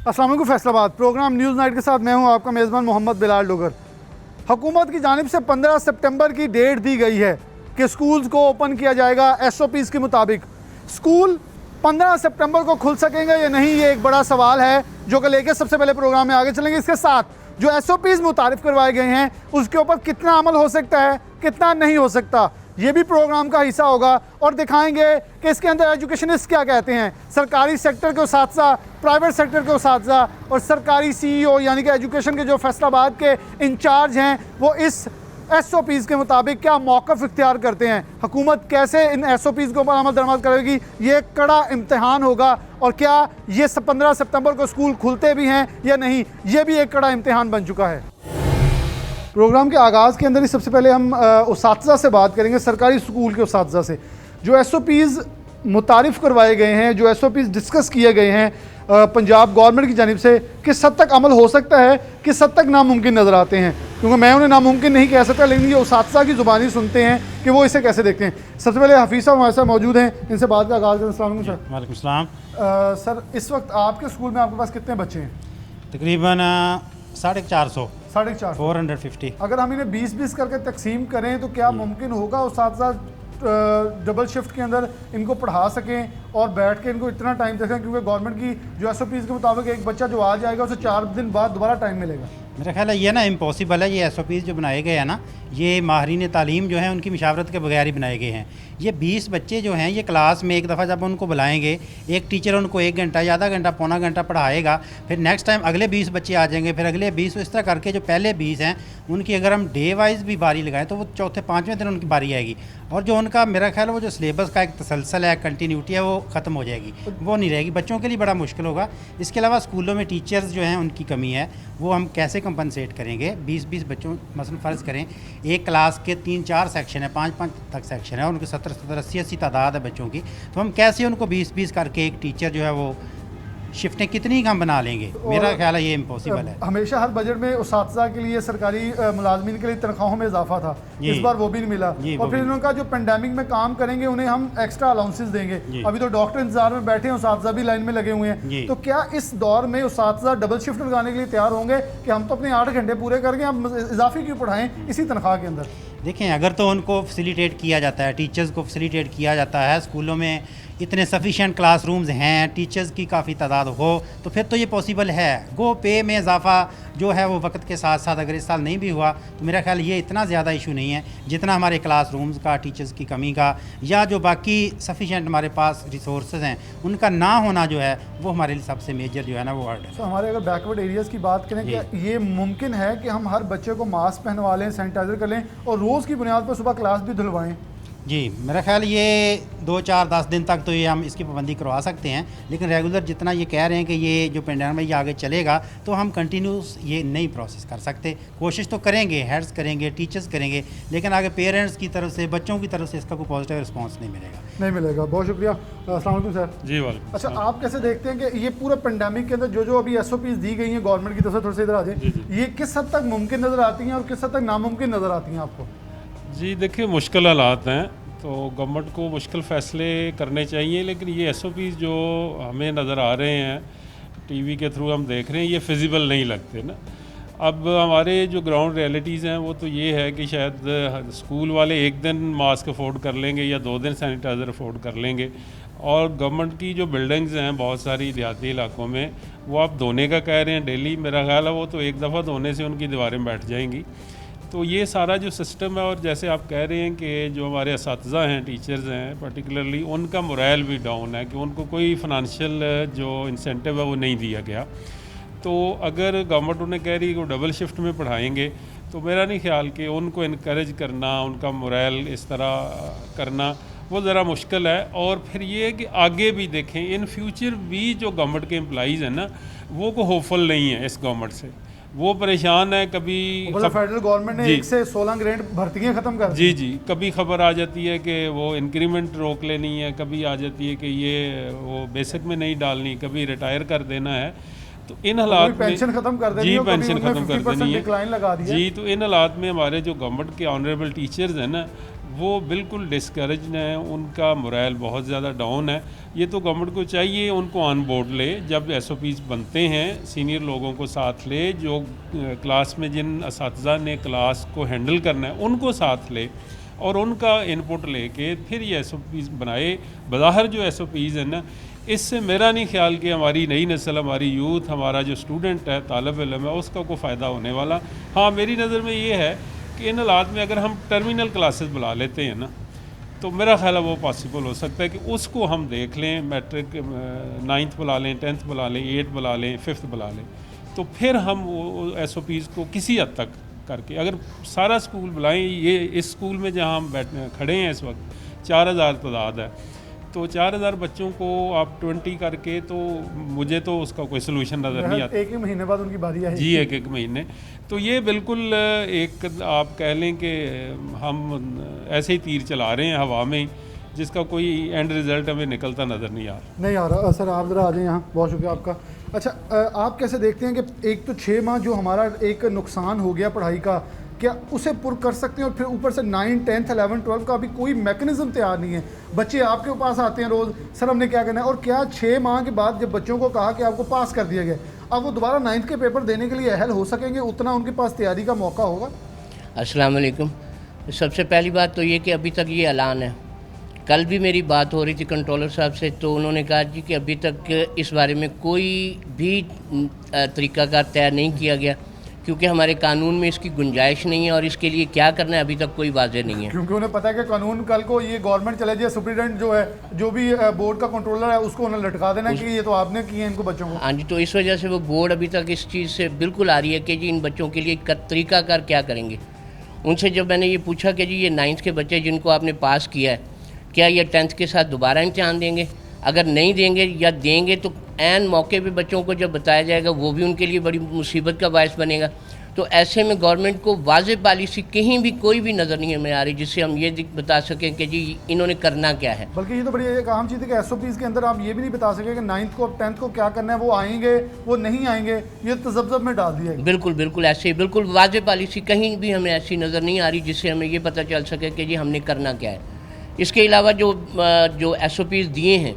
अस्सलाम वालेकुम Faisalabad programme news night के साथ मैं हूं आपका मेज़बान मोहम्मद बिलाल डोगर। हुकूमत की जानिब से 15 सितंबर की डेट दी गई है कि स्कूल्स को ओपन किया जाएगा SOPs के मुताबिक। स्कूल 15 सितंबर को खुल सकेंगे या नहीं, ये एक बड़ा सवाल है जो कि लेके सबसे पहले प्रोग्राम में आगे चलेंगे। इसके साथ जो SOPs मुतारिफ करवाए गए हैं उसके ऊपर कितना अमल हो सकता है, कितना नहीं हो सकता, ये भी प्रोग्राम का हिस्सा होगा और दिखाएंगे कि इसके अंदर एजुकेशनिस्ट क्या कहते हैं, सरकारी सेक्टर के उसातिज़ा, प्राइवेट सेक्टर के उसातिज़ा और सरकारी CEO यानी कि एजुकेशन के जो फैसलाबाद के इंचार्ज हैं वो इस SOPs के मुताबिक क्या मौक़िफ़ इख्तियार करते हैं। हुकूमत कैसे इन SOPs के ऊपर अमल दरामद करेगी, ये एक कड़ा इम्तहान होगा। और क्या ये 15 सितंबर को स्कूल खुलते भी हैं या नहीं, ये भी एक कड़ा इम्तहान बन चुका है। प्रोग्राम के आगाज़ के अंदर ही सबसे पहले हम उसातिज़ा से बात करेंगे, सरकारी स्कूल के उसातिज़ा से। जो SOPs मुतारिफ़ करवाए गए हैं, जो SOPs डिस्कस किए गए हैं पंजाब गवर्नमेंट की जानिब से, किस हद तक अमल हो सकता है, किस हद तक नामुमकिन नज़र आते हैं, क्योंकि मैं उन्हें नामुमकिन नहीं कह सकता, लेकिन ये उसातिज़ा की ज़ुबानी सुनते हैं कि वो इसे कैसे देखते हैं। सबसे पहले हफीज़ साहब हमारे साथ मौजूद हैं, इनसे बात का आगाज़ करें। अस्सलाम वालेकुम सर। वालेकुम सलाम। सर, इस वक्त आपके स्कूल में आपके पास कितने बच्चे हैं? तकरीबन 450 450। अगर हम इन्हें 20-20 करके तकसीम करें तो क्या मुमकिन होगा उसातिज़ा डबल शिफ्ट के अंदर इनको पढ़ा सकें और बैठ के इनको इतना टाइम देखें, क्योंकि गवर्नमेंट की जो SOPs के मुताबिक एक बच्चा जो आ जाएगा उसे 4 दिन बाद दोबारा टाइम मिलेगा। मेरा ख्याल है ये ना इम्पॉसिबल है। ये SOPs जो बनाए गए हैं ना, ये माहरीन तालीम जो हैं उनकी मशावरत के बगैर ही बनाए गए हैं। ये 20 बच्चे जो हैं ये क्लास में एक दफ़ा जब उनको बुलाएंगे, एक टीचर उनको 1 घंटा या आधा घंटा पौना घंटा पढ़ाएगा, फिर नेक्स्ट टाइम अगले 20 बच्चे आ जाएंगे, फिर अगले 20, इस तरह करके जो पहले 20 हैं उनकी अगर हम डे वाइज भी बारी लगाएं तो वो चौथे 5वें दिन उनकी बारी आएगी। और जो उनका मेरा ख्याल है वो जो सिलेबस का एक तसलसल है, कंटिन्यूटी है, वो ख़त्म हो जाएगी, वो नहीं रहेगी। बच्चों के लिए बड़ा मुश्किल होगा। इसके अलावा स्कूलों में टीचर्स जो हैं उनकी कमी है, वो हम कैसे कंपनसेट करेंगे। 20-20 बच्चों, मसलन फ़र्ज़ करें एक क्लास के 3-4 सेक्शन है, 5-5 तक सेक्शन है, उनके 70-70 80-80 तादाद है बच्चों की, तो हम कैसे उनको 20-20 करके एक टीचर जो है वो शिफ्टें कितनी हम बना लेंगे। मेरा ख्याल है ये इम्पॉसिबल है। हमेशा हर बजट में उसातिज़ा के लिए, सरकारी मुलाजमीन के लिए तनख्वाहों में इजाफा था, इस बार वो भी नहीं मिला। और फिर इनका जो पेंडेमिक में काम करेंगे उन्हें हम एक्स्ट्रा अलाउंसेस देंगे। अभी तो डॉक्टर इंतजार में बैठे हैं, उसातिज़ा भी लाइन में लगे हुए हैं। तो क्या इस दौर में उसातिज़ा डबल शिफ्ट लगाने के लिए तैयार होंगे कि हम तो अपने 8 घंटे पूरे करके हम इजाफी क्यों पढ़ाएं इसी तनख्वाह के अंदर? देखें, अगर तो उनको फैसिलिटेट किया जाता है, टीचर्स को फैसिलिटेट किया जाता है, स्कूलों में इतने सफिशेंट क्लासरूम्स हैं, टीचर्स की काफ़ी तादाद हो, तो फिर तो ये पॉसिबल है। गो पे में इजाफा जो है वो वक्त के साथ साथ अगर इस साल नहीं भी हुआ तो मेरा ख्याल ये इतना ज़्यादा इशू नहीं है जितना हमारे क्लासरूम्स का, टीचर्स की कमी का, या जो बाकी सफिशेंट हमारे पास रिसोर्सेज हैं उनका ना होना जो है वो हमारे लिए सबसे मेजर जो है ना वो वर्ड है। तो हमारे अगर बैकवर्ड एरियाज़ की बात करें, क्या ये मुमकिन है कि हम हर बच्चे को मास्क पहनवा लें, सैनिटाइज़र कर लें और रोज़ की बुनियाद पर सुबह क्लास भी धुलवाएँ? जी, मेरा ख्याल ये 2-4-10 दिन तक तो ये हम इसकी पाबंदी करवा सकते हैं, लेकिन रेगुलर जितना ये कह रहे हैं कि ये जो पेंडेमिक ये आगे चलेगा तो हम कंटिन्यूस ये नहीं प्रोसेस कर सकते। कोशिश तो करेंगे, हेड्स करेंगे, टीचर्स करेंगे, लेकिन आगे पेरेंट्स की तरफ से, बच्चों की तरफ से इसका कोई पॉजिटिव रिस्पॉन्स नहीं मिलेगा। बहुत शुक्रिया। अस्सलाम वालेकुम सर। जी वालेकुम। अच्छा, आप कैसे देखते हैं कि ये पूरा पेंडेमिक के अंदर जो अभी SOPs दी गई हैं गवर्नमेंट की तरफ से, थोड़ी सी इधर आ जाए, ये किस हद तक मुमकिन नज़र आती हैं और किस हद तक नामुमकिन नज़र आती हैं आपको? जी देखिए, मुश्किल हालात हैं तो गवर्नमेंट को मुश्किल फ़ैसले करने चाहिए, लेकिन ये SOPs जो हमें नज़र आ रहे हैं, TV के थ्रू हम देख रहे हैं, ये फिजिबल नहीं लगते ना। अब हमारे जो ग्राउंड रियलिटीज़ हैं वो तो ये है कि शायद स्कूल वाले एक दिन मास्क अफोर्ड कर लेंगे या 2 दिन सैनिटाइज़र अफोर्ड कर लेंगे, और गवर्नमेंट की जो बिल्डिंग्स हैं बहुत सारी देहाती इलाकों में वो आप धोने का कह रहे हैं डेली, मेरा ख्याल है वो तो एक दफ़ा धोने से उनकी दीवारें बैठ जाएंगी। तो ये सारा जो सिस्टम है, और जैसे आप कह रहे हैं कि जो हमारे असातिज़ा हैं, टीचर्स हैं पर्टिकुलरली, उनका मोरल भी डाउन है कि उनको कोई फिनंशियल जो इंसेंटिव है वो नहीं दिया गया। तो अगर गवर्नमेंट उन्हें कह रही है कि वो डबल शिफ्ट में पढ़ाएंगे तो मेरा नहीं ख्याल कि उनको इनकरेज करना, उनका मोरल इस तरह करना वो ज़रा मुश्किल है। और फिर ये है कि आगे भी देखें, इन फ्यूचर भी जो गवर्नमेंट के एम्प्लॉइज़ हैं ना वो को होपफुल नहीं है इस गवर्नमेंट से, वो परेशान है। कभी फेडरल गवर्नमेंट ने 1 से 16 ग्रेड भर्तियाँ ख़त्म कर दी। जी, कभी खबर आ जाती है कि वो इंक्रीमेंट रोक लेनी है, कभी आ जाती है कि ये वो बेसिक में नहीं डालनी, कभी रिटायर कर देना है। तो इन हालात में पेंशन खत्म कर देनी है, पेंशन खत्म कर देनी है डिक्लाइन लगा दिया। जी, तो इन हालात में हमारे जो गवर्नमेंट के ऑनरेबल टीचर्स हैं ना वो बिल्कुल डिस्करेज्ड हैं, उनका मोरल बहुत ज़्यादा डाउन है। ये तो गवर्नमेंट को चाहिए उनको ऑन बोर्ड ले, जब SOPs बनते हैं सीनियर लोगों को साथ ले, जो क्लास में जिन असातिज़ा ने क्लास को हैंडल करना है उनको साथ ले और उनका इनपुट लेके फिर ये SOPs बनाए। बज़ाहिर जो SOPs है ना, इससे मेरा नहीं ख्याल कि हमारी नई नस्ल, हमारी यूथ, हमारा जो स्टूडेंट है, तालिब इल्म है, उसका कोई फ़ायदा होने वाला। हाँ, मेरी नज़र में ये है कि इन हालात में अगर हम टर्मिनल क्लासेस बुला लेते हैं ना, तो मेरा ख्याल है वो पॉसिबल हो सकता है कि उसको हम देख लें, मैट्रिक 9th बुला लें, 10th बुला लें, 8th बुला लें, 5th बुला लें, तो फिर हम वो SOPs को किसी हद तक करके अगर सारा स्कूल बुलाएं। ये इस स्कूल में जहाँ हम खड़े हैं इस वक्त 4000 तादाद है, तो 4000 बच्चों को आप 20 करके, तो मुझे तो उसका कोई सोल्यूशन नज़र नहीं आता। एक ही महीने बाद उनकी बारी आएगी जी, एक महीने। तो ये बिल्कुल एक आप कह लें कि हम ऐसे ही तीर चला रहे हैं हवा में, जिसका कोई एंड रिज़ल्ट हमें निकलता नज़र नहीं आ रहा। नहीं आ रहा। सर आप ज़रा आ जाएँ यहाँ, बहुत शुक्रिया आपका। अच्छा, आप कैसे देखते हैं कि एक तो 6 माह जो हमारा एक नुकसान हो गया पढ़ाई का, क्या उसे पुर कर सकते हैं? और फिर ऊपर से 9, 10th, 11, 12 का अभी कोई मैकेनिज्म तैयार नहीं है। बच्चे आपके पास आते हैं रोज़, सर हमने क्या करना है, और क्या 6 माह के बाद जब बच्चों को कहा कि आपको पास कर दिया गया, अब वो दोबारा 9th के पेपर देने के लिए अहल हो सकेंगे? उतना उनके पास तैयारी का मौका होगा? अस्सलाम वालेकुम। सबसे पहली बात तो ये कि अभी तक ये ऐलान है। कल भी मेरी बात हो रही थी कंट्रोलर साहब से, तो उन्होंने कहा जी कि अभी तक इस बारे में कोई भी तरीक़ाकार तय नहीं किया गया, क्योंकि हमारे कानून में इसकी गुंजाइश नहीं है और इसके लिए क्या करना है अभी तक कोई वाज़े नहीं है। क्योंकि उन्हें पता है कि कानून कल को ये गवर्नमेंट चले जाए, सुप्रीडेंट जो है, जो भी बोर्ड का कंट्रोलर है, उसको उन्हें लटका देना कि ये तो आपने किए हैं इनको बच्चों को। हाँ जी, तो इस वजह से वो बोर्ड अभी तक इस चीज़ से बिल्कुल आ रही है कि जी इन बच्चों के लिए तरीक़ाकार क्या करेंगे। उनसे जब मैंने ये पूछा कि जी ये 9th के बच्चे जिनको आपने पास किया है, क्या ये 10th के साथ दोबारा इम्तहान देंगे? अगर नहीं देंगे या देंगे तो ऐन मौके पे बच्चों को जब बताया जाएगा वो भी उनके लिए बड़ी मुसीबत का बायस बनेगा। तो ऐसे में गवर्नमेंट को वाज़ेह पॉलिसी कहीं भी कोई भी नज़र नहीं हमें आ रही जिससे हम ये बता सकें कि जी इन्होंने करना क्या है। बल्कि ये तो बड़ी एक अहम चीज़ है कि SOPs के अंदर आप ये भी नहीं बता सके कि 9th को 10th को क्या करना है, वो आएंगे वो नहीं आएंगे, ये तज़ब्ज़ब में डाल दिया है। बिल्कुल बिल्कुल ऐसे ही, बिल्कुल वाज़ेह पॉलिसी कहीं भी हमें ऐसी नज़र नहीं आ रही जिससे हमें ये पता चल सके कि जी हमने करना क्या है। इसके अलावा जो SOPs दिए हैं,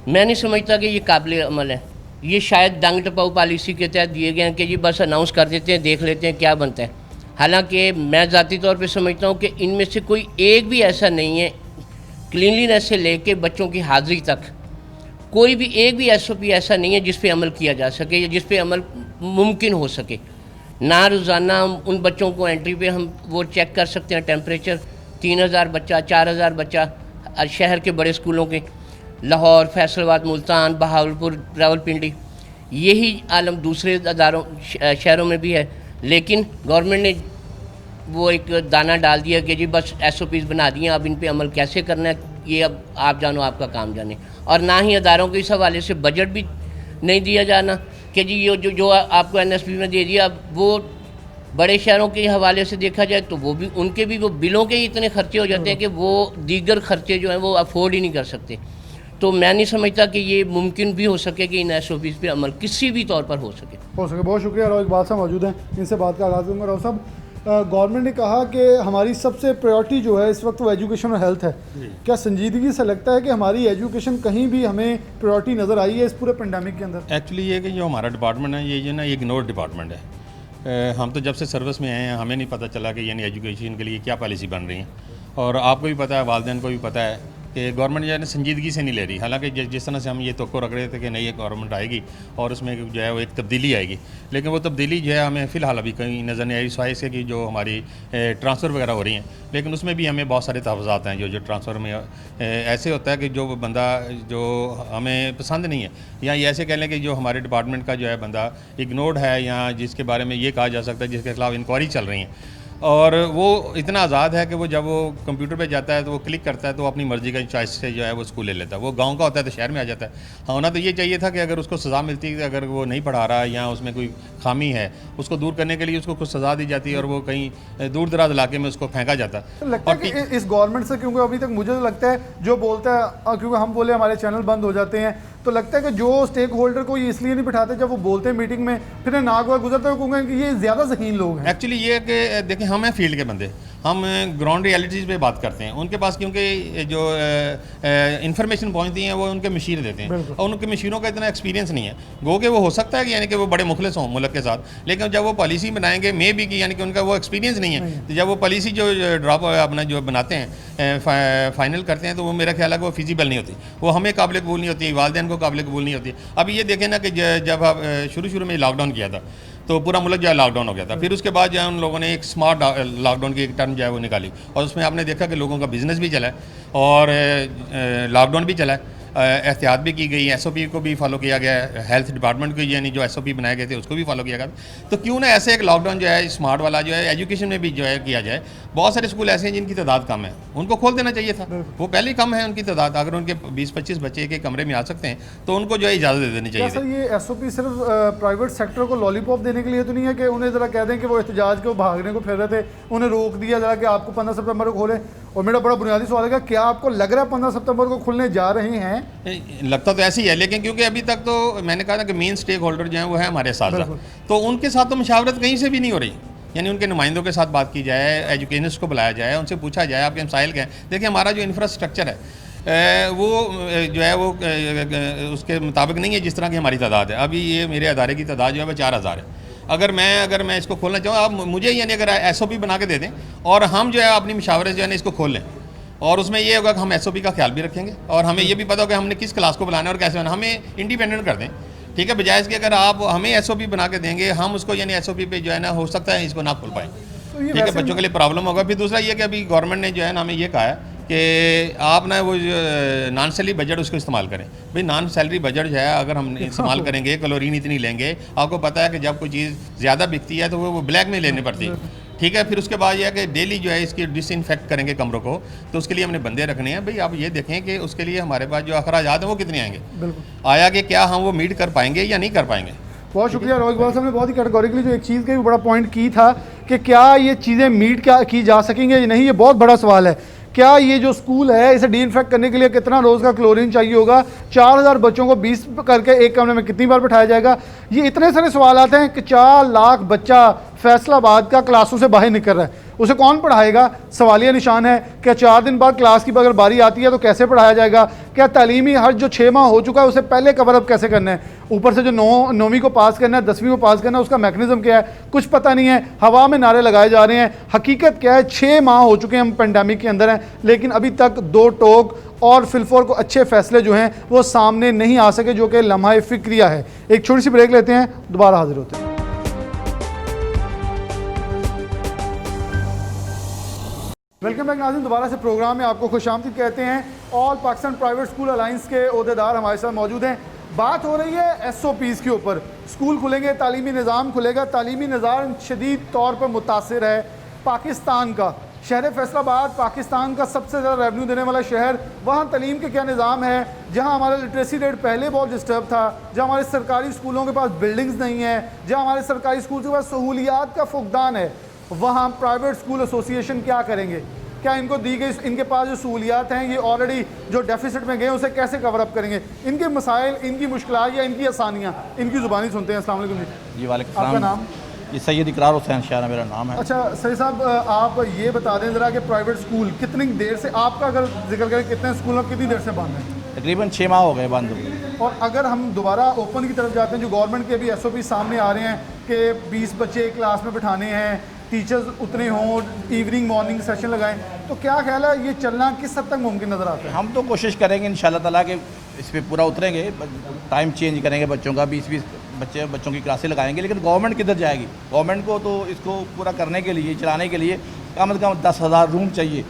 मैं नहीं समझता कि ये काबिल अमल है। ये शायद डांग टपाऊ पॉलिसी के तहत दिए गए हैं कि जी बस अनाउंस कर देते हैं, देख लेते हैं क्या बनता है। हालांकि मैं ज़ाती तौर पे समझता हूँ कि इनमें से कोई एक भी ऐसा नहीं है, क्लीनलीनेस से लेके बच्चों की हाज़िरी तक कोई भी एक भी SOP ऐसा नहीं है जिस पे अमल किया जा सके या जिस पे अमल मुमकिन हो सके। ना रोज़ाना उन बच्चों को एंट्री पे हम वो चेक कर सकते हैं टेम्परेचर, 3000 बच्चा, 4000 बच्चा शहर के बड़े स्कूलों के, लाहौर, फैसलाबाद, मुल्तान, बहावलपुर, रावलपिंडी, यही आलम दूसरे अदारों शहरों में भी है। लेकिन गवर्नमेंट ने वो एक दाना डाल दिया कि जी बस SOPs बना दिए, अब इन पे अमल कैसे करना है ये अब आप जानो, आपका काम जाने। और ना ही अदारों के इस हवाले से बजट भी नहीं दिया जाना कि जी ये जो आपको NSP में दे दिया, अब वो बड़े शहरों के हवाले से देखा जाए तो वो भी उनके भी वो बिलों के ही इतने खर्चे हो जाते हैं कि वो दीगर खर्चे जो हैं वो अफोर्ड ही नहीं कर सकते। तो मैं नहीं समझता कि ये मुमकिन भी हो सके कि इन SOPs पे अमल किसी भी तौर पर हो सके। बहुत शुक्रिया। और इकबाल साहब मौजूद हैं, इनसे बात का आगाज़ करूँगा। राव साहब, गवर्नमेंट ने कहा कि हमारी सबसे प्रायोरिटी जो है इस वक्त वो एजुकेशन और हेल्थ है। क्या संजीदगी से लगता है कि हमारी एजुकेशन कहीं भी हमें प्रायोरिटी नज़र आई है इस पूरे पेंडेमिक के अंदर? एक्चुअली ये कि जो हमारा डिपार्टमेंट है ये जो ना इग्नोर डिपार्टमेंट है। हम तो जब से सर्विस में आए हैं हमें नहीं पता चला कि यानी एजुकेशन के लिए क्या पॉलिसी बन रही है। और आपको भी पता है, वालिदैन को भी पता है कि गवर्नमेंट जो है ना संजीदगी से नहीं ले रही। हालांकि जिस तरह से हम ये तवक्को रख रहे थे कि नई गवर्नमेंट आएगी और उसमें जो है वो एक तब्दीली आएगी, लेकिन वो तब्दीली जो है हमें फ़िलहाल अभी कहीं नज़र नहीं आई, सिवाय से कि जो हमारी ट्रांसफ़र वगैरह हो रही हैं। लेकिन उसमें भी हमें बहुत सारे तहफ़्फ़ुज़ात हैं जो ट्रांसफ़र में ऐसे होता है कि जो बंदा जो हमें पसंद नहीं है, या ये ऐसे कह लें कि जो हमारे डिपार्टमेंट का जो है बंदा इग्नोर्ड है, या जिसके बारे में ये कहा जा सकता है जिसके खिलाफ इंक्वायरी चल रही है, और वो इतना आज़ाद है कि वो जब वो कंप्यूटर पे जाता है तो वो क्लिक करता है तो वो अपनी मर्ज़ी का चॉइस से जो है वो स्कूल ले लेता है। वो गांव का होता है तो शहर में आ जाता है। हाँ, होना तो ये चाहिए था कि अगर उसको सज़ा मिलती है, अगर वो नहीं पढ़ा रहा या उसमें कोई खामी है, उसको दूर करने के लिए उसको कुछ सज़ा दी जाती है और वो कहीं दूर दराज इलाके में उसको फेंका जाता है। तो लगता है कि इस गवर्नमेंट से, क्योंकि अभी तक मुझे तो लगता है जो बोलता है, क्योंकि हम बोले हमारे चैनल बंद हो जाते हैं, तो लगता है कि जो स्टेक होल्डर को ये इसलिए नहीं बिठाते जब वो बोलते हैं मीटिंग में, फिर नाक वाक गुजरते हुए कहूँगा कि ये ज़्यादा ज़हीन लोग हैं। एक्चुअली ये कि देखें हम हैं फील्ड के बंदे, हम ग्राउंड रियलिटीज़ पे बात करते हैं। उनके पास क्योंकि जो इन्फॉर्मेशन पहुंचती हैं वो उनके मशीर देते हैं और उनके मशीरों का इतना एक्सपीरियंस नहीं है। गो कि वो हो सकता है कि यानी कि वो बड़े मुखलिस हों मुल्क के साथ, लेकिन जब वो पॉलिसी बनाएंगे मे भी कि यानी कि उनका वो एक्सपीरियंस नहीं है, तो जब वो पॉलिसी जो ड्रॉप अपना जो बनाते हैं फाइनल करते हैं तो वो मेरा ख्याल है कि वो फिजिबल नहीं होती, वो हमें काबिल कबूल नहीं होती, वालिदैन को काबिल कबूल नहीं होती। अब ये देखें ना कि जब शुरू में लॉकडाउन किया था तो पूरा मुल्क जो है लॉकडाउन हो गया था, फिर उसके बाद जो है उन लोगों ने एक स्मार्ट लॉकडाउन की एक टर्म जो है वो निकाली और उसमें आपने देखा कि लोगों का बिजनेस भी चला है और लॉकडाउन भी चला है, एहतियात भी की गई, एसओपी को भी फॉलो किया गया है, हेल्थ डिपार्टमेंट को यानी जो एसओपी बनाए गए थे उसको भी फॉलो किया गया। तो क्यों ना ऐसे एक लॉकडाउन जो है स्मार्ट वाला जो है एजुकेशन में भी जो है किया जाए। बहुत सारे स्कूल ऐसे हैं जिनकी तादाद कम है, उनको खोल देना चाहिए था, वो पहले ही कम है उनकी तादाद। अगर उनके 20-25 बच्चे के कमरे में आ सकते हैं तो उनको जो है इजाज़त दे देनी चाहिए। सर ये एसओपी सिर्फ प्राइवेट सेक्टर को लॉलीपॉप देने के लिए तो नहीं है कि उन्हें ज़रा कह दें कि वो एहतजाज को भागने को फिर रहे थे, उन्हें रोक दिया ज़रा कि आपको 15 सितंबर को खोलें। और मेरा बड़ा बुनियादी सवाल है कि क्या आपको लग रहा है 15 सितंबर को खुलने जा रहे हैं? लगता तो ऐसे ही है, लेकिन क्योंकि अभी तक तो मैंने कहा ना कि मेन स्टेक होल्डर जो है वो है हमारे साथ, तो उनके साथ तो मुशावरत कहीं से भी नहीं हो रही। यानी उनके नुमाइंदों के साथ बात की जाए, एजुकेशनिस्ट को बुलाया जाए, उनसे पूछा जाए आपके मसाइल क्या हैं। देखिए हमारा जो इंफ्रास्ट्रक्चर है वो जो है वो उसके मुताबिक नहीं है जिस तरह की हमारी तादाद है। अभी ये मेरे अदारे की तादाद जो है वो 4000 है। अगर मैं इसको खोलना चाहूँ, आप मुझे यानी अगर एसओपी बना के दे दें और हम जो है अपनी मुशावरे जो है ना इसको खोल लें, और उसमें ये होगा कि हम एसओपी का ख्याल भी रखेंगे और हमें ये भी पता होगा हमने किस क्लास को बुलाना है और कैसे बनाना, हमें इंडिपेंडेंट कर दें, ठीक है। बजाय इसके अगर आप हमें एसओपी बना के देंगे, हम उसको यानी एसओपी पे जो है ना हो सकता है इसको ना खोल पाएँ, ठीक है, बच्चों के लिए प्रॉब्लम होगा। फिर दूसरा ये कि अभी गवर्नमेंट ने जो है ना हमें ये कहा है कि आप ना वो नॉन सैलरी बजट उसको इस्तेमाल करें। भाई नॉन सैलरी बजट जो है अगर हम इस्तेमाल करेंगे, कैलोरीन इतनी लेंगे, आपको पता है कि जब कोई चीज़ ज़्यादा बिकती है तो वो ब्लैक में लेनी पड़ती है, ठीक है। फिर उसके बाद यह है कि डेली जो है इसकी डिसइंफेक्ट करेंगे कमरों को, तो उसके लिए हमने बंदे रखने हैं। भाई आप ये देखें कि उसके लिए हमारे पास जो अखराजात हैं वो कितने आएंगे, आया कि क्या हम वो मीट कर पाएंगे या नहीं कर पाएंगे। बहुत शुक्रिया रोहित इकबाल साहब ने बहुत ही कैटेगोरिकली जो एक चीज़ का भी बड़ा पॉइंट की था कि क्या ये चीज़ें मीट क्या की जा सकेंगे या नहीं, ये बहुत बड़ा सवाल है। क्या ये जो स्कूल है इसे डिसइंफेक्ट करने के लिए कितना रोज़ का क्लोरीन चाहिए होगा, 4000 बच्चों को 20 करके एक कमरे में कितनी बार बिठाया जाएगा, ये इतने सारे सवाल आते हैं कि 4 लाख बच्चा फैसलाबाद का क्लासों से बाहर निकल रहा है, उसे कौन पढ़ाएगा? सवालिया निशान है। क्या 4 दिन बाद क्लास की अगर बारी आती है तो कैसे पढ़ाया जाएगा? क्या तालीमी हर जो 6 माह हो चुका है उसे पहले कवर अप कैसे करना है? ऊपर से जो 9वीं को पास करना है, 10वीं को पास करना है, उसका मैकेनिज्म क्या है? कुछ पता नहीं है, हवा में नारे लगाए जा रहे हैं। हकीकत क्या है, 6 माह हो चुके हैं, हम पेंडेमिक के अंदर हैं, लेकिन अभी तक 2 टोक और फिलफोर को अच्छे फैसले जो हैं वो सामने नहीं आ सके, जो कि लम्हा फिक्रिया है। एक छोटी सी ब्रेक लेते हैं, दोबारा हाजिर होते हैं। वेलकम बैक नाज़रीन, दोबारा से प्रोग्राम में आपको खुशामदीद कहते हैं। All Pakistan private school alliance के ओहदेदार हमारे साथ मौजूद हैं। बात हो रही है एसओपीज़ के ऊपर। स्कूल खुलेंगे, तालीमी निज़ाम खुलेगा, तालीमी निज़ाम शदीद तौर पर मुतासिर है पाकिस्तान का। शहर फैसलाबाद पाकिस्तान का सबसे ज़्यादा रेवेन्यू देने वाला शहर, वहाँ तालीम के क्या निज़ाम है? जहाँ हमारा लिटरेसी रेट पहले बहुत डिस्टर्ब था, जहाँ हमारे सरकारी स्कूलों के पास बिल्डिंग्स नहीं है, जहाँ हमारे सरकारी स्कूल के पास सहूलियात का फुकदान है, वहाँ प्राइवेट स्कूल एसोसिएशन क्या करेंगे? क्या इनको दी गई, इनके पास जो सहूलियात हैं ये ऑलरेडी जो डेफिसिट में गए उसे कैसे कवर अप करेंगे? इनके मसाइल, इनकी मुश्किलात या इनकी आसानियाँ, इनकी ज़ुबानी सुनते हैं। अस्सलाम वालेकुम जी। वालेकुम आपका नाम? ये सैयद इकरार हुसैन शाह मेरा नाम है। अच्छा सही साहब, आप ये बता दें ज़रा कि प्राइवेट स्कूल कितनी देर से, आपका अगर जिक्र करें कितने स्कूल में कितनी देर से बंद हैं? तकरीबन 6 माह हो गए बंद हुए। और अगर हम दोबारा ओपन की तरफ जाते हैं, जो गवर्नमेंट के अभी एसओपी सामने आ रहे हैं कि 20 बच्चे एक क्लास में बिठाने हैं, टीचर्स उतने हों, इवनिंग मॉर्निंग सेशन लगाएं, तो क्या ख्याल है ये चलना किस हद तक मुमकिन नज़र आता है? हम तो कोशिश करेंगे इंशाल्लाह ताला कि इस पर पूरा उतरेंगे, टाइम चेंज करेंगे बच्चों का, 20-20 बच्चों की क्लासें लगाएंगे। लेकिन गवर्नमेंट किधर जाएगी? गवर्नमेंट को तो इसको पूरा करने के लिए, चलाने के लिए कम से कम 10,000 रूम चाहिए,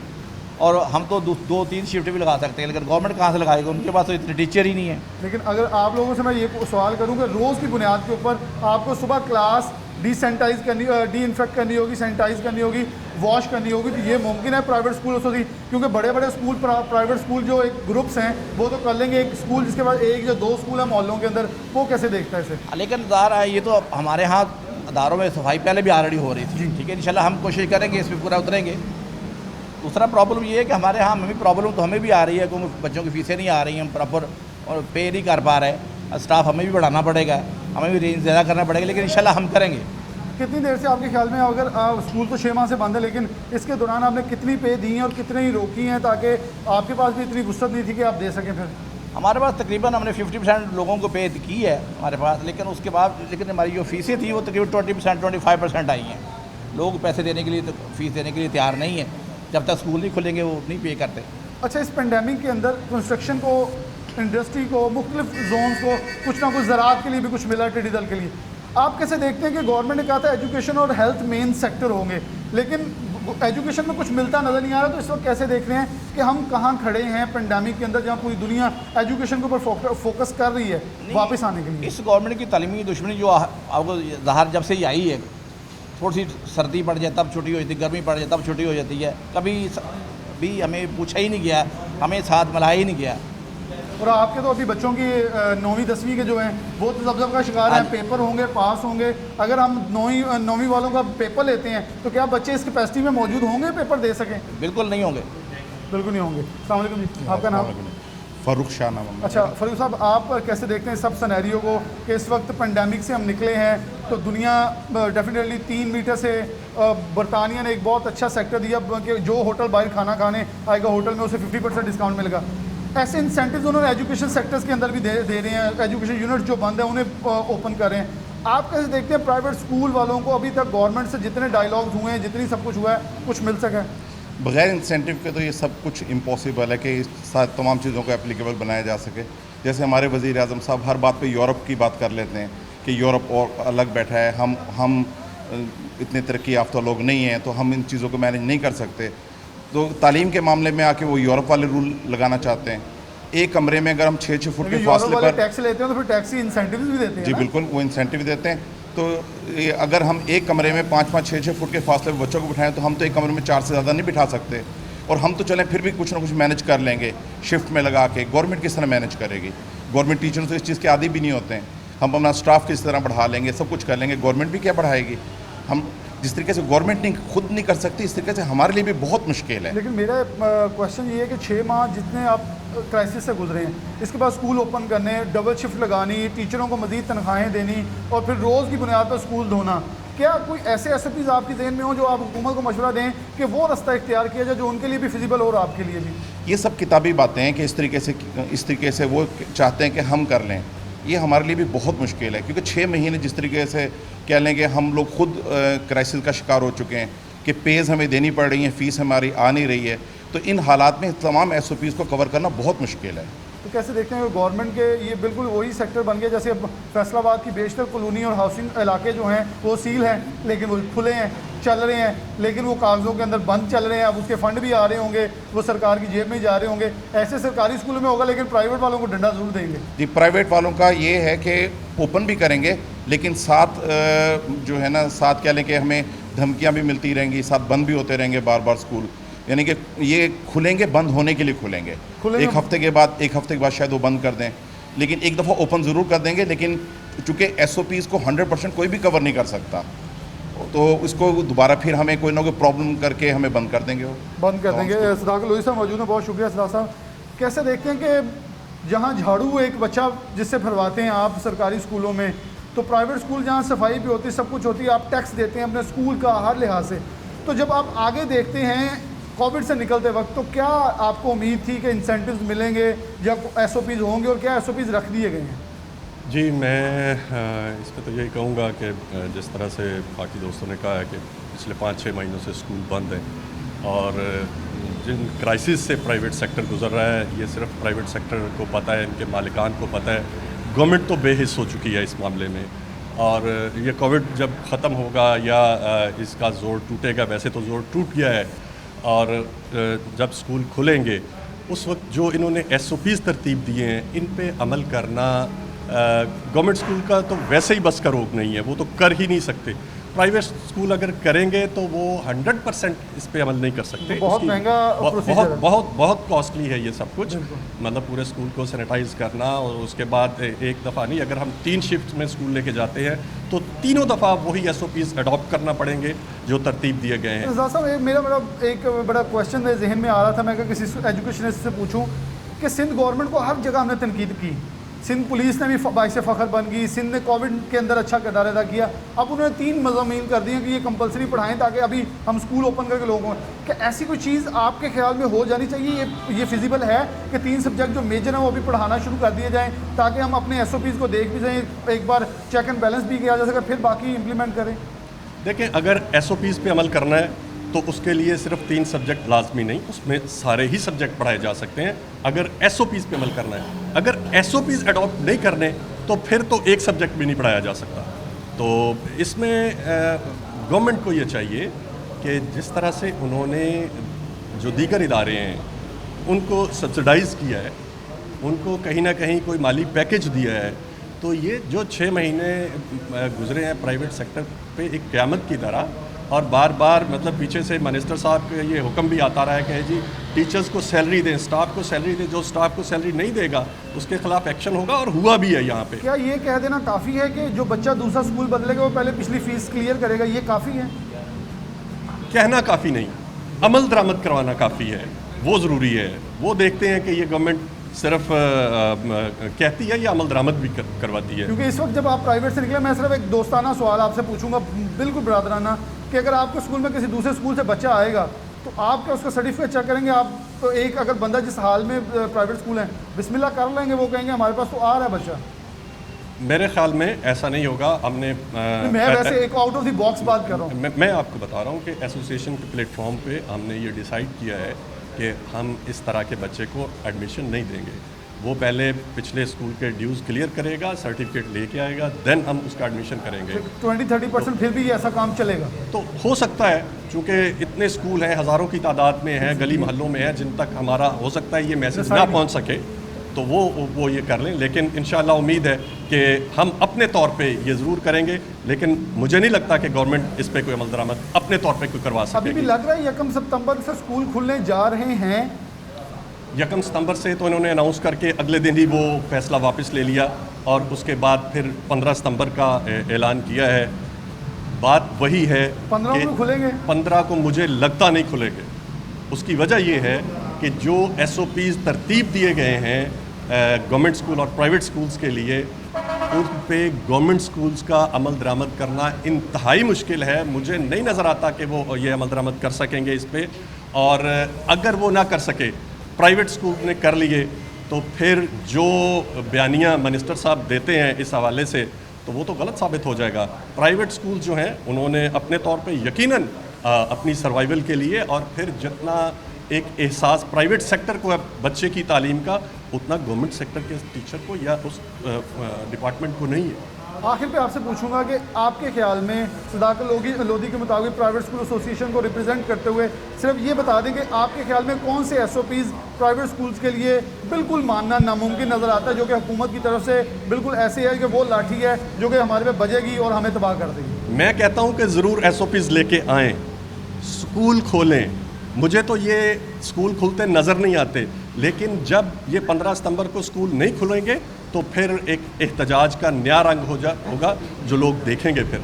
और हम तो 2-3 शिफ्ट भी लगा सकते हैं, लेकिन गवर्नमेंट कहाँ से लगाएगा? उनके पास तो इतने टीचर ही नहीं है। लेकिन अगर आप लोगों से मैं ये सवाल करूँ कि रोज़ की बुनियाद के ऊपर आपको सुबह क्लास डिसैनिटाइज करनी, डी-इन्फेक्ट करनी होगी, सैनिटाइज करनी होगी, वॉश करनी होगी, तो ये मुमकिन है प्राइवेट स्कूलों से? क्योंकि बड़े बड़े स्कूल, प्राइवेट स्कूल जो एक ग्रुप्स हैं वो तो कर लेंगे, एक स्कूल जिसके पास 1 या 2 स्कूल हैं मोहल्लों के अंदर, वो कैसे देखता है इसे? लेकिन ज़ाहिर है ये तो हमारे यहाँ अदारों में सफाई पहले भी ऑलरेडी हो रही थी, ठीक है। इंशाल्लाह हम कोशिश करेंगे इस पर पूरा उतरेंगे। दूसरा प्रॉब्लम ये है कि हमारे यहाँ हमें प्रॉब्लम तो हमें भी आ रही है, क्योंकि बच्चों की फीसें नहीं आ रही हैं, हम प्रॉपर और पे नहीं कर पा रहे हैं, स्टाफ हमें भी बढ़ाना पड़ेगा, हमें भी रेंज ज़्यादा करना पड़ेगा, लेकिन इंशाल्लाह हम करेंगे। कितनी देर से आपके ख्याल में, अगर स्कूल तो 6 माह से बंद है, लेकिन इसके दौरान आपने कितनी पे दी हैं और कितनी ही रोकी हैं ताकि आपके पास भी इतनी वुसअत नहीं थी कि आप दे सकें? फिर हमारे पास तकरीबन हमने 50% लोगों को पे की है हमारे पास, लेकिन उसके बाद हमारी जो फीसें थी वो तकरीबन 20% 25% आई हैं। लोग पैसे देने के लिए, तो फीस देने के लिए तैयार नहीं है। जब तक स्कूल नहीं खुलेंगे वो नहीं पे करते। अच्छा, इस पेंडेमिक के अंदर कंस्ट्रक्शन को, इंडस्ट्री को, मुख्तलिफ जोन्स को कुछ ना कुछ ज़राअत के लिए भी कुछ मिला टिड्डी दल के लिए। आप कैसे देखते हैं कि गवर्नमेंट ने कहा था एजुकेशन और हेल्थ मेन सेक्टर होंगे, लेकिन एजुकेशन में कुछ मिलता नज़र नहीं आ रहा, तो इस वक्त कैसे देख रहे हैं कि हम कहाँ खड़े हैं पेंडेमिक के अंदर, जहाँ पूरी दुनिया एजुकेशन के ऊपर फोकस कर रही है वापस आने के लिए? इस गवर्नमेंट की तालीमी दुश्मनी जो आपको ज़ाहिर जब से ही आई है, थोड़ी सी सर्दी पड़ जाए तब छुट्टी हो जाती है, गर्मी पड़ जाए तब छुट्टी हो जाती है, कभी भी हमें पूछा ही नहीं गया, हमें साथ मिलाया ही नहीं गया। और आपके तो अभी बच्चों की 9वीं 10वीं के जो हैं वो तो जब का शिकार हैं, पेपर होंगे, पास होंगे। अगर हम 9वीं वालों का पेपर लेते हैं तो क्या बच्चे इस कैपेसिटी में मौजूद होंगे पेपर दे सकें? बिल्कुल नहीं होंगे, बिल्कुल नहीं होंगे। अस्सलाम वालेकुम जी, आपका नाम? फ़ारूक शाह नाम है। अच्छा फ़ारूक साहब, आप कैसे देखते हैं सब सिनेरियो को कि इस वक्त पेंडेमिक से हम निकले हैं तो दुनिया डेफिनेटली 3 मीटर से, बरतानिया ने एक बहुत अच्छा सेक्टर दिया कि जो होटल बाहर खाना खाने आएगा होटल में उसे 50% डिस्काउंट मिलेगा। ऐसे इंसेंटिव्स उन्होंने एजुकेशन सेक्टर्स के अंदर भी दे रहे हैं, एजुकेशन यूनिट जो बंद है उन्हें ओपन कर रहे हैं। आप कैसे देखते हैं प्राइवेट स्कूल वालों को अभी तक गवर्नमेंट से जितने डायलॉग्स हुए हैं, जितनी सब कुछ हुआ है, कुछ मिल सका? बगैर इंसेंटिव के तो ये सब कुछ इम्पॉसिबल है कि इस तमाम चीज़ों को एप्लीकेबल बनाया जा सके। जैसे हमारे वज़ीर आज़म साहब हर बात पे यूरोप की बात कर लेते हैं कि यूरोप और अलग बैठा है, हम इतने तरक्की याफ्ता लोग नहीं हैं तो हम इन चीज़ों को मैनेज नहीं कर सकते। तो तालीम के मामले में आके वो यूरोप वाले रूल लगाना चाहते हैं। एक कमरे में अगर हम 6-6 फुट के फासले पर टैक्स लेते हैं तो फिर टैक्स इंसेंटिव भी देते हैं? जी बिल्कुल, वो इंसेंटिव देते हैं। तो अगर हम एक कमरे में 5-5, 6-6 फुट के फासले पर बच्चों को बिठाएं तो हम तो एक कमरे में 4 से ज़्यादा नहीं बिठा सकते। और हम तो चलें फिर भी कुछ ना कुछ मैनेज कर लेंगे शिफ्ट में लगा के। गवर्नमेंट किस तरह मैनेज करेगी? गवर्नमेंट टीचर तो इस चीज़ के आदी भी नहीं होते हैं। हम अपना स्टाफ किस तरह बढ़ा लेंगे, सब कुछ कर लेंगे, गवर्नमेंट भी क्या बढ़ाएगी? हम जिस तरीके से गवर्नमेंट नहीं खुद नहीं कर सकती, इस तरीके से हमारे लिए भी बहुत मुश्किल है। लेकिन मेरा क्वेश्चन ये है कि 6 माह जितने आप क्राइसिस से गुजरे हैं, इसके बाद स्कूल ओपन करने, डबल शिफ्ट लगानी, टीचरों को मज़ीद तनख्वाहें देनी और फिर रोज़ की बुनियाद पर स्कूल धोना, क्या कोई ऐसे SOPs आपकी ज़हन में हो जो आप हुकूमत को मशवरा दें कि वो रास्ता इख्तियार किया जाए जो उनके लिए भी फिजिबल हो और आपके लिए भी? ये सब किताबी बातें हैं कि इस तरीके से वो चाहते हैं कि हम कर लें। ये हमारे लिए भी बहुत मुश्किल है क्योंकि 6 महीने जिस तरीके से कह लें कि हम लोग खुद क्राइसिस का शिकार हो चुके हैं कि पेज हमें देनी पड़ रही है, फ़ीस हमारी आ नहीं रही है। तो इन हालात में तमाम SOPs को कवर करना बहुत मुश्किल है। तो कैसे देखते हैं गवर्नमेंट के ये बिल्कुल वही सेक्टर बन गया जैसे फैसलाबाद की बेशतर कॉलोनी और हाउसिंग इलाके जो हैं वो सील हैं, लेकिन वो खुले हैं, चल रहे हैं, लेकिन वो कागज़ों के अंदर बंद चल रहे हैं। अब उसके फ़ंड भी आ रहे होंगे, वो सरकार की जेब में जा रहे होंगे। ऐसे सरकारी स्कूलों में होगा, लेकिन प्राइवेट वालों को डंडा ज़रूर देंगे। जी, प्राइवेट वालों का ये है कि ओपन भी करेंगे लेकिन साथ जो है ना, साथ कह लें कि हमें धमकियाँ भी मिलती रहेंगी, साथ बंद भी होते रहेंगे बार बार स्कूल। यानी कि ये खुलेंगे बंद होने के लिए खुलेंगे। एक हफ्ते के बाद शायद वो बंद कर दें, लेकिन एक दफ़ा ओपन ज़रूर कर देंगे। लेकिन चूँकि SOPs को 100% कोई भी कवर नहीं कर सकता, तो इसको दोबारा फिर हमें कोई ना कोई प्रॉब्लम करके हमें बंद कर देंगे। बंद कर देंगे। सदाकत लोधी साहब मौजूद हैं, बहुत शुक्रिया सदाकत साहब। कैसे देखते हैं कि जहाँ झाड़ू एक बच्चा जिससे भरवाते हैं आप सरकारी स्कूलों में, तो प्राइवेट स्कूल जहाँ सफाई भी होती है, सब कुछ होती है, आप टैक्स देते हैं अपने स्कूल का हर लिहाज से। तो जब आप आगे देखते हैं कोविड से निकलते वक्त, तो क्या आपको उम्मीद थी कि इंसेंटिव्स मिलेंगे या SOPs होंगे और क्या SOPs रख दिए गए हैं? जी, मैं इस पर तो यही कहूँगा कि जिस तरह से बाकी दोस्तों ने कहा है कि पिछले 5-6 महीनों से स्कूल बंद हैं और जिन क्राइसिस से प्राइवेट सेक्टर गुजर रहा है, ये सिर्फ प्राइवेट सेक्टर को पता है, इनके मालिकान को पता है। गवर्नमेंट तो बेहिस हो चुकी है इस मामले में। और ये कोविड जब ख़त्म होगा या इसका ज़ोर टूटेगा, वैसे तो ज़ोर टूट गया है, और जब स्कूल खुलेंगे उस वक्त जो इन्होंने SOPs तरतीब दिए हैं, इन पे अमल करना गवर्नमेंट स्कूल का तो वैसे ही बस का रोग नहीं है, वो तो कर ही नहीं सकते। प्राइवेट स्कूल अगर करेंगे तो वो 100% इस पे अमल नहीं कर सकते। तो बहुत महंगा बहुत बहुत बहुत कॉस्टली है ये सब कुछ। मतलब पूरे स्कूल को सैनिटाइज करना और उसके बाद एक दफ़ा नहीं, अगर हम 3 शिफ्ट में स्कूल लेके जाते हैं तो तीनों दफ़ा वही SOPs अडॉप्ट करना पड़ेंगे जो तरतीब दिए गए हैं। साहब, मेरा एक बड़ा क्वेश्चन जहन में आ रहा था, मैं किसी एजुकेशनिस्ट से पूछूं कि सिंध गवर्नमेंट को हर जगह हमने तनकीद की सिंध पुलिस ने भी बाइस फ़ख्र बन गई, सिंध ने कोविड के अंदर अच्छा किरदार अदा किया। अब उन्होंने 3 मज़ामीन कर दिए कि ये कंपलसरी पढ़ाएं ताकि अभी हम स्कूल ओपन करके लोगों को, क्या ऐसी कोई चीज़ आपके ख्याल में हो जानी चाहिए? ये फिजिबल है कि 3 सब्जेक्ट जो मेजर हैं वो भी पढ़ाना शुरू कर दिए जाएँ ताकि हम अपने SOPs को देख भी जाएँ, एक बार चेक एंड बैलेंस भी किया जा सके, फिर बाकी इम्प्लीमेंट करें? देखिए, अगर SOPs पे अमल करना है तो उसके लिए सिर्फ 3 सब्जेक्ट लाजमी नहीं, उसमें सारे ही सब्जेक्ट पढ़ाए जा सकते हैं अगर SOPs पे अमल करना है। अगर SOPs अडॉप्ट नहीं करने तो फिर तो एक सब्जेक्ट भी नहीं पढ़ाया जा सकता। तो इसमें गवर्नमेंट को ये चाहिए कि जिस तरह से उन्होंने जो दीगर इदारे हैं उनको सब्सिडाइज़ किया है, उनको कहीं ना कहीं कोई माली पैकेज दिया है, तो ये जो 6 महीने गुजरे हैं प्राइवेट सेक्टर पे एक क़यामत की तरह, और बार बार मतलब पीछे से मिनिस्टर साहब का ये हुक्म भी आता रहा है कि जी टीचर्स को सैलरी दें, स्टाफ को सैलरी दें, जो स्टाफ को सैलरी नहीं देगा उसके खिलाफ एक्शन होगा, और हुआ भी है यहाँ पे। क्या ये कह देना काफ़ी है कि जो बच्चा दूसरा स्कूल बदलेगा वो पहले पिछली फ़ीस क्लियर करेगा, ये काफ़ी है? कहना काफ़ी नहीं, अमल दरामद करवाना काफ़ी है, वो ज़रूरी है। वो देखते हैं कि ये गवर्नमेंट सिर्फ कहती है या अमल दरामद भी करवाती है। क्योंकि इस वक्त जब आप प्राइवेट से निकले, मैं सिर्फ एक दोस्ताना सवाल आपसे पूछूंगा, बिल्कुल बरादराना, कि अगर आपके स्कूल में किसी दूसरे स्कूल से बच्चा आएगा तो आप क्या उसका सर्टिफिकेट चेक करेंगे? आप तो एक अगर बंदा जिस हाल में प्राइवेट स्कूल है बिस्मिल्लाह कर लेंगे, वो कहेंगे हमारे पास तो आ रहा है बच्चा? मेरे ख्याल में ऐसा नहीं होगा। हमने मैं वैसे एक आउट ऑफ द बॉक्स बात कर रहा हूँ। मैं आपको बता रहा हूँ कि एसोसिएशन के प्लेटफॉर्म पे हमने ये डिसाइड किया है कि हम इस तरह के बच्चे को एडमिशन नहीं देंगे। वो पहले पिछले स्कूल के ड्यूज़ क्लियर करेगा, सर्टिफिकेट लेके आएगा, देन हम उसका एडमिशन करेंगे। 20-30% फिर भी ये ऐसा काम चलेगा? तो हो सकता है, क्योंकि इतने स्कूल हैं, हज़ारों की तादाद में हैं, गली मोहल्लों में हैं, जिन तक हमारा हो सकता है ये मैसेज ना पहुंच सके, तो वो ये कर लें। लेकिन इंशाल्लाह उम्मीद है कि हम अपने तौर पे ये ज़रूर करेंगे, लेकिन मुझे नहीं लगता कि गवर्नमेंट इस पर कोई अमल दरामद अपने तौर पे कोई करवा सकेगी। अभी भी लग रहा है 1 सितंबर से स्कूल खुलने जा रहे हैं। 1 सितंबर से तो इन्होंने अनाउंस करके अगले दिन ही वो फैसला वापस ले लिया, और उसके बाद फिर 15 सितंबर का ऐलान किया है। बात वही है 15 को खुलेंगे। 15 को मुझे लगता नहीं खुलेंगे। उसकी वजह ये है कि जो SOPs तरतीब दिए गए हैं गवर्नमेंट स्कूल और प्राइवेट स्कूल्स के लिए, उन पे गवर्नमेंट स्कूल्स का अमल दरामद करना इंतहाई मुश्किल है। मुझे नहीं नज़र आता कि वो ये अमल दरामद कर सकेंगे इस पे, और अगर वो ना कर सके, प्राइवेट स्कूल ने कर लिए, तो फिर जो बयानियाँ मिनिस्टर साहब देते हैं इस हवाले से, तो वो तो गलत साबित हो जाएगा। प्राइवेट स्कूल जो हैं उन्होंने अपने तौर पे यकीनन अपनी सर्वाइवल के लिए, और फिर जितना एक एहसास प्राइवेट सेक्टर को है बच्चे की तालीम का, उतना गवर्नमेंट सेक्टर के टीचर को या उस डिपार्टमेंट को नहीं है। आखिर पे आपसे पूछूंगा कि आपके ख्याल में सदाकत लोधी के मुताबिक प्राइवेट स्कूल एसोसिएशन को रिप्रेजेंट करते हुए सिर्फ ये बता दें कि आपके ख्याल में कौन से SOPs प्राइवेट स्कूल्स के लिए बिल्कुल मानना नामुमकिन नज़र आता है, जो कि हुकूमत की तरफ से बिल्कुल ऐसे है कि वो लाठी है जो कि हमारे पे बजेगी और हमें तबाह कर देगी? मैं कहता हूँ कि ज़रूर SOPs लेके आएँ, स्कूल खोलें। मुझे तो ये स्कूल खुलते नज़र नहीं आते, लेकिन जब ये 15 सितंबर को स्कूल नहीं खुलेंगे तो फिर एक एहतजाज का नया रंग होगा जो लोग देखेंगे फिर,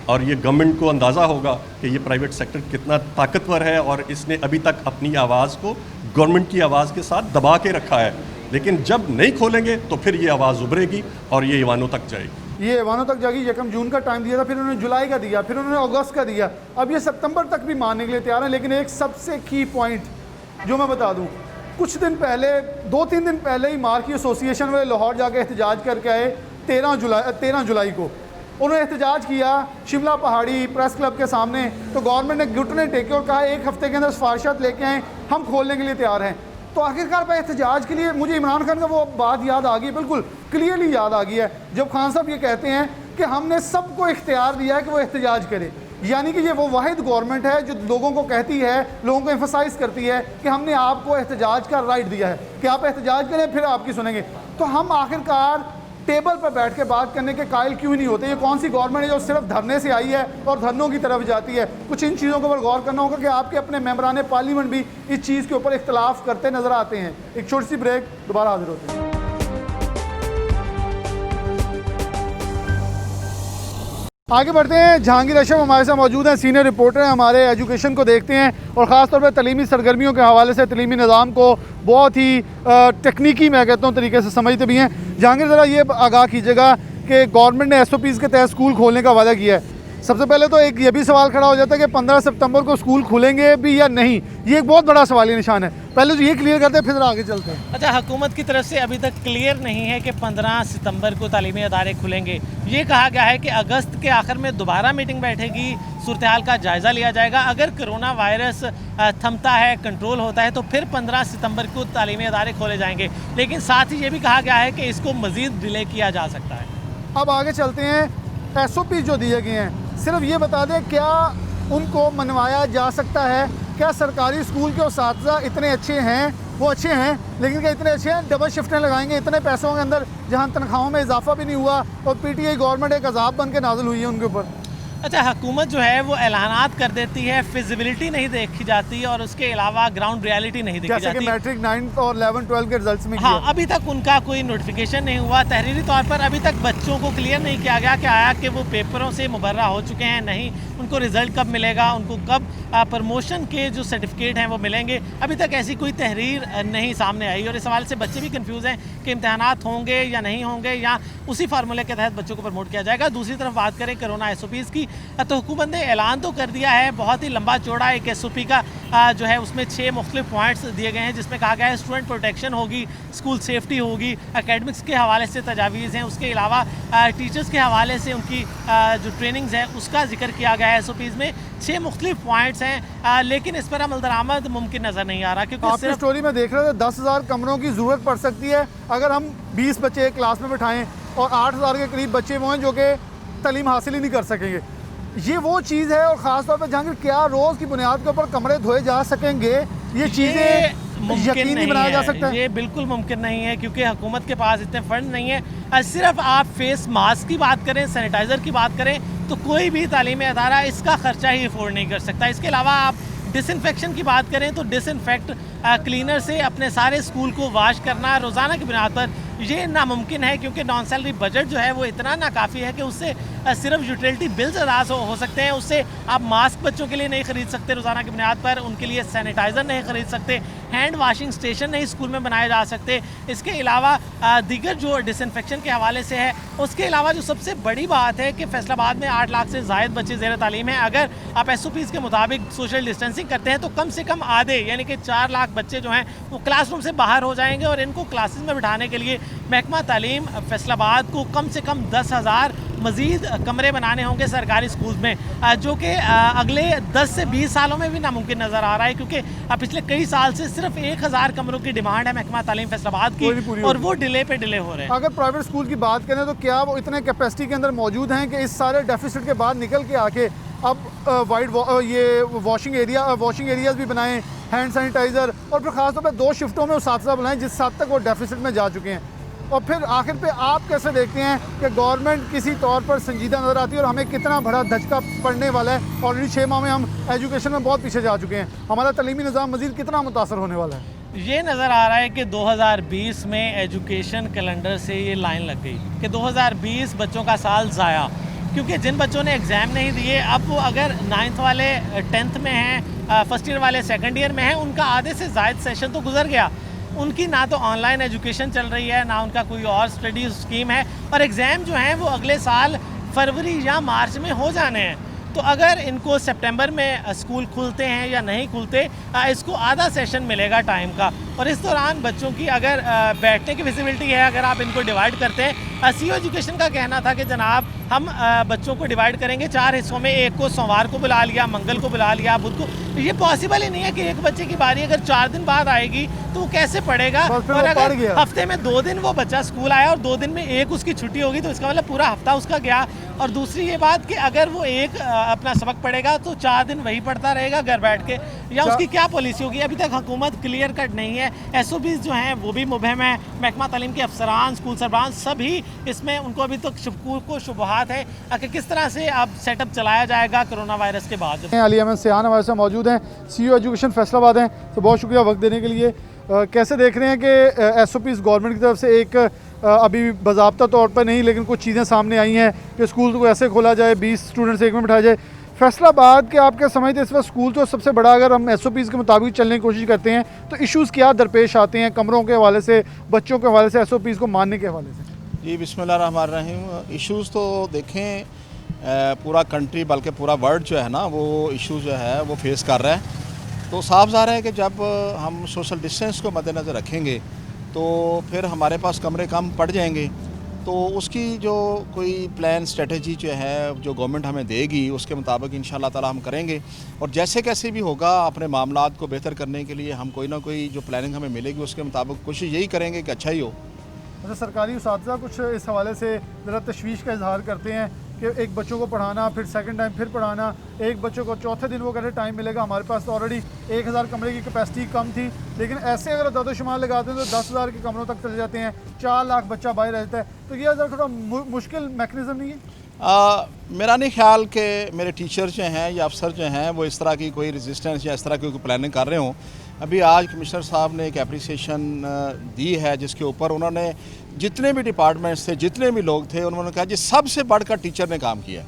और ये गवर्नमेंट को अंदाज़ा होगा कि ये प्राइवेट सेक्टर कितना ताकतवर है, और इसने अभी तक अपनी आवाज़ को गवर्नमेंट की आवाज़ के साथ दबा के रखा है। लेकिन जब नहीं खोलेंगे तो फिर ये आवाज़ उभरेगी और ये ईवानों तक जाएगी। ये ईवानों तक जाएगी। 1 जून का टाइम दिया था, फिर उन्होंने जुलाई का दिया, फिर उन्होंने अगस्त का दिया, अब ये सितंबर तक भी मानने के लिए तैयार है। लेकिन एक सबसे की पॉइंट जो मैं बता दूं, कुछ दिन पहले 2-3 दिन पहले ही मार्की एसोसिएशन वाले लाहौर जाके एहतजाज करके आए। 13 जुलाई को उन्होंने एहतजाज किया शिमला पहाड़ी प्रेस क्लब के सामने, तो गवर्नमेंट ने घुटने टेके और कहा 1 हफ्ते के अंदर सिफारिशात लेके आएँ, हम खोलने के लिए तैयार हैं। तो आखिरकार पर एहतजाज के लिए मुझे इमरान खान का वो बात याद आ गई, बिल्कुल क्लियरली याद आ गई है, जब खान साहब ये कहते हैं कि हमने सबको इख्तियार दिया है कि वो एहतजाज करे। यानी कि ये वो वाहिद गवर्नमेंट है जो लोगों को कहती है, लोगों को एम्फसाइज करती है कि हमने आपको एहतजाज का राइट दिया है कि आप एहतजाज करें, फिर आपकी सुनेंगे। तो हम आखिरकार टेबल पर बैठ के बात करने के कायल क्यों नहीं होते? ये कौन सी गवर्नमेंट है जो सिर्फ धरने से आई है और धरनों की तरफ जाती है? कुछ इन चीज़ों के ऊपर गौर करना होगा कि आपके अपने मेंबरान पार्लियामेंट भी इस चीज़ के ऊपर इख्तलाफ करते नजर आते हैं। एक छोटी सी ब्रेक, दोबारा हाजिर होते हैं। आगे बढ़ते हैं। जहांगीर अशरफ हमारे साथ मौजूद हैं, सीनियर रिपोर्टर हैं, हमारे एजुकेशन को देखते हैं और ख़ास तौर पर तलीमी सरगर्मियों के हवाले से तलीमी निज़ाम को बहुत ही तकनीकी मैं कहता हूँ तरीके से समझते भी हैं। जहांगीर ज़रा ये आगाह कीजिएगा कि गवर्नमेंट ने SOPs के तहत स्कूल खोलने का वादा किया है। सबसे पहले तो एक ये भी सवाल खड़ा हो जाता है कि 15 सितंबर को स्कूल खुलेंगे भी या नहीं, ये एक बहुत बड़ा सवालिया निशान है। पहले तो ये क्लियर करते हैं, फिर आगे चलते हैं। अच्छा, हुकूमत की तरफ से अभी तक क्लियर नहीं है कि 15 सितंबर को तालीमी अदारे खुलेंगे। ये कहा गया है कि अगस्त के आखिर में दोबारा मीटिंग बैठेगी, सूरत हाल का जायज़ा लिया जाएगा। अगर कोरोना वायरस थमता है, कंट्रोल होता है, तो फिर 15 सितंबर को तालीमी अदारे खोले जाएंगे। लेकिन साथ ही ये भी कहा गया है कि इसको मज़ीद डिले किया जा सकता है। अब आगे चलते हैं। SOP जो दिए गए हैं, सिर्फ ये बता दें क्या उनको मनवाया जा सकता है? क्या सरकारी स्कूल के उस्ताद इतने अच्छे हैं? वो अच्छे हैं, लेकिन क्या इतने अच्छे हैं? डबल शिफ्टें लगाएंगे इतने पैसों के अंदर जहां तनख्वाहों में इजाफा भी नहीं हुआ और PTI गवर्नमेंट एक अजाब बन के नाजिल हुई है उनके ऊपर। अच्छा, हुकूमत जो है वो ऐलानात कर देती है, फिजिबिलिटी नहीं देखी जाती और उसके अलावा ग्राउंड रियलिटी नहीं देखी जैसे जाती। कि मैट्रिक 9 और 11 12 के रिजल्ट्स में हाँ, अभी तक उनका कोई नोटिफिकेशन नहीं हुआ। तहरीरी तौर पर अभी तक बच्चों को क्लियर नहीं किया गया कि आया कि वो पेपरों से मुबर्रा हो चुके हैं नहीं, उनको रिज़ल्ट कब मिलेगा, उनको कब प्रमोशन के जो सर्टिफिकेट हैं वो मिलेंगे। अभी तक ऐसी कोई तहरीर नहीं सामने आई और इस सवाल से बच्चे भी कंफ्यूज हैं कि इम्तहानात होंगे या नहीं होंगे या उसी फार्मूले के तहत बच्चों को प्रमोट किया जाएगा। दूसरी तरफ बात करें कोरोना SOPs की, तो हुकूमत ने ऐलान तो कर दिया है, बहुत ही लंबा चौड़ा एक SOP का जो है उसमें 6 मुख्तलिफ पॉइंट्स दिए गए हैं, जिसमें कहा गया है स्टूडेंट प्रोटेक्शन होगी, स्कूल सेफ्टी होगी, एकेडमिक्स के हवाले से तजावीज़ हैं, उसके अलावा टीचर्स के हवाले से उनकी जो ट्रेनिंग्स है उसका जिक्र किया गया है। SOPs में 6 मुख्तलिफ पॉइंट्स हैं, लेकिन इस पर अमल दरामद मुमकिन नज़र नहीं आ रहा, क्योंकि आपकी स्टोरी में देख रहे थे 10,000 कमरों की ज़रूरत पड़ सकती है अगर हम 20 बच्चे एक क्लास में बिठाएं और 8,000 के करीब बच्चे वो हैं जो कि तालीम हासिल ही नहीं कर सकेंगे। ये वो चीज़ है और ख़ास तौर पर जहांगीर क्या रोज़ की बुनियाद के ऊपर कमरे धोए जा सकेंगे? ये चीज़ें यकीनी नहीं बनाया जा सकता है। ये बिल्कुल मुमकिन नहीं है, क्योंकि हुकूमत के पास इतने फंड नहीं है। सिर्फ आप फेस मास्क की बात करें, सैनिटाइज़र की बात करें, तो कोई भी तालीमी अदारा इसका ख़र्चा ही अफोर्ड नहीं कर सकता। इसके अलावा आप डिसइंफेक्शन की बात करें तो डिसइंफेक्ट क्लीनर से अपने सारे स्कूल को वाश करना रोज़ाना की बुनियाद पर ये नामुमकिन है, क्योंकि नॉन सैलरी बजट जो है वो इतना नाकाफ़ी है कि उससे सिर्फ यूटिलिटी बिल्स अदा हो सकते हैं। उससे आप मास्क बच्चों के लिए नहीं ख़रीद सकते रोज़ाना की बुनियाद पर, उनके लिए सैनिटाइज़र नहीं ख़रीद सकते, हैंड वाशिंग स्टेशन नहीं स्कूल में बनाए जा सकते। इसके अलावा दीगर जो डिसइंफेक्शन के हवाले से है, उसके अलावा जो सबसे बड़ी बात है कि फैसलाबाद में 8 लाख से ज़ायद बच्चे ज़ेर तालीम हैं। अगर आप SOPs के मुताबिक सोशल डिस्टेंसिंग करते हैं तो कम से कम आधे यानी कि 4 लाख बच्चे जो हैं वो क्लासरूम से बाहर हो जाएंगे और इनको क्लासेस में बिठाने के लिए महकमा तालीम फैसलाबाद को कम से कम 10,000 मज़ीद कमरे बनाने होंगे सरकारी स्कूल में, जो कि अगले 10 से 20 सालों में भी नामुमकिन नज़र आ रहा है, क्योंकि पिछले कई साल से सिर्फ 1,000 कमरों की डिमांड है महकमा तालीम फैसलाबाद की और वो डिले पे डिले हो रहे हैं। अगर प्राइवेट स्कूल की बात करें तो क्या वो इतने कैपेसिटी के अंदर मौजूद हैं कि इस सारे डेफिसिट के बाद निकल के आके अब ये वॉशिंग एरियाज भी बनाएं, हैंड सैनिटाइज़र और फिर ख़ासतौर पर 2 शिफ्टों में उस्ताद बनाएं जिस हद तक वो डेफिसिट में जा चुके हैं? और फिर आखिर पे आप कैसे देखते हैं कि गवर्नमेंट किसी तौर पर संजीदा नज़र आती है और हमें कितना बड़ा धचका पड़ने वाला है? ऑलरेडी 6 माह में हम एजुकेशन में बहुत पीछे जा चुके हैं, हमारा तलीमी निज़ाम मज़ीद कितना मुतासर होने वाला है? ये नज़र आ रहा है कि 2020 में एजुकेशन कैलेंडर से ये लाइन लग गई कि 2020 बच्चों का साल ज़ाया, क्योंकि जिन बच्चों ने एग्ज़ाम नहीं दिए अब वो अगर 9th वाले 10th में हैं, फर्स्ट ईयर वाले सेकंड ईयर में हैं, उनका आधे से ज़ायद सेशन तो गुजर गया। उनकी ना तो ऑनलाइन एजुकेशन चल रही है, ना उनका कोई और स्टडी स्कीम है और एग्ज़ाम जो हैं वो अगले साल फरवरी या मार्च में हो जाने हैं। तो अगर इनको सितंबर में स्कूल खुलते हैं या नहीं खुलते, इसको आधा सेशन मिलेगा टाइम का और इस दौरान बच्चों की अगर बैठने की विजिबिलिटी है, अगर आप इनको डिवाइड करते हैं, CO एजुकेशन का कहना था कि जनाब हम बच्चों को डिवाइड करेंगे 4 हिस्सों में, एक को सोमवार को बुला लिया, मंगल को बुला लिया, बुध को। ये पॉसिबल ही नहीं है कि एक बच्चे की बारी अगर 4 दिन बाद आएगी तो वो कैसे पढ़ेगा। और अगर हफ्ते में 2 दिन वो बच्चा स्कूल आया और 2 दिन में एक उसकी छुट्टी होगी तो इसका मतलब पूरा हफ्ता उसका गया। और दूसरी ये बात कि अगर वो एक अपना सबक पढ़ेगा तो 4 दिन वही पढ़ता रहेगा घर बैठ के, या उसकी क्या पॉलिसी होगी? अभी तक हुकूमत क्लियर कट नहीं है। SOPs जो हैं वो भी मुबहम है, महकमा तालीम के अफसरान, स्कूल सरबराह सभी इसमें उनको अभी तक शुबहात है कि किस तरह से अब सेटअप चलाया जाएगा कोरोना वायरस के बाद। अली अहमद सियान हमारे साथ मौजूद हैं, CEO एजुकेशन फैसलाबाद हैं, तो बहुत शुक्रिया वक्त देने के लिए। कैसे देख रहे हैं कि एसओपीज़ गवर्नमेंट की तरफ से एक अभी बाज़ाब्ता तौर पर नहीं लेकिन कुछ चीज़ें सामने आई हैं कि स्कूल को ऐसे खोला जाए, 20 स्टूडेंट्स एक में बिठाया जाए। फैसलाबाद के आप क्या समझते हैं इस वक्त स्कूल तो सबसे बड़ा, अगर हम एसओपीज़ के मुताबिक चलने की कोशिश करते हैं तो इश्यूज़ क्या दरपेश आते हैं कमरों के हवाले से, बच्चों के हवाले से, एसओपीज़ को मानने के हवाले से? जी बिस्मिल्लाहिर्रहमानिर्रहीम। इश्यूज़ तो देखें पूरा कंट्री बल्कि पूरा वर्ल्ड जो है ना वो इशू जो है वो फेस कर रहा है। तो साफ ज़ाहिर है कि जब हम सोशल डिस्टेंस को मद्देनज़र रखेंगे तो फिर हमारे पास कमरे कम पड़ जाएंगे। तो उसकी जो कोई प्लान स्ट्रेटजी जो है जो गवर्नमेंट हमें देगी उसके मुताबिक इंशाल्लाह ताला हम करेंगे, और जैसे कैसे भी होगा अपने मामलात को बेहतर करने के लिए हम कोई ना कोई जो प्लानिंग हमें मिलेगी उसके मुताबिक कोशिश यही करेंगे कि अच्छा ही हो। अच्छा, सरकारी उसातिज़ा कुछ इस हवाले से ज़रा तशवीश का इजहार करते हैं कि एक बच्चों को पढ़ाना, फिर सेकंड टाइम फिर पढ़ाना, एक बच्चों को चौथे दिन वो कहते टाइम मिलेगा, हमारे पास तो ऑलरेडी 1000 कमरे की कैपेसिटी कम थी, लेकिन ऐसे अगर दादोशुमार लगाते हैं तो 10,000 के कमरों तक चले जाते हैं, 4 लाख बच्चा बाहर रहता है। तो ये ज़रा थोड़ा मुश्किल मैकेनिज़्म नहीं है? मेरा नहीं ख्याल कि मेरे टीचर जो हैं या अफसर जो हैं वो इस तरह की कोई रेजिस्टेंस या इस तरह की कोई प्लानिंग कर रहे हों। अभी आज कमिश्नर साहब ने एक एप्रिसिएशन दी है जिसके ऊपर उन्होंने जितने भी डिपार्टमेंट्स थे, जितने भी लोग थे, उन्होंने कहा जी सबसे बढ़कर टीचर ने काम किया।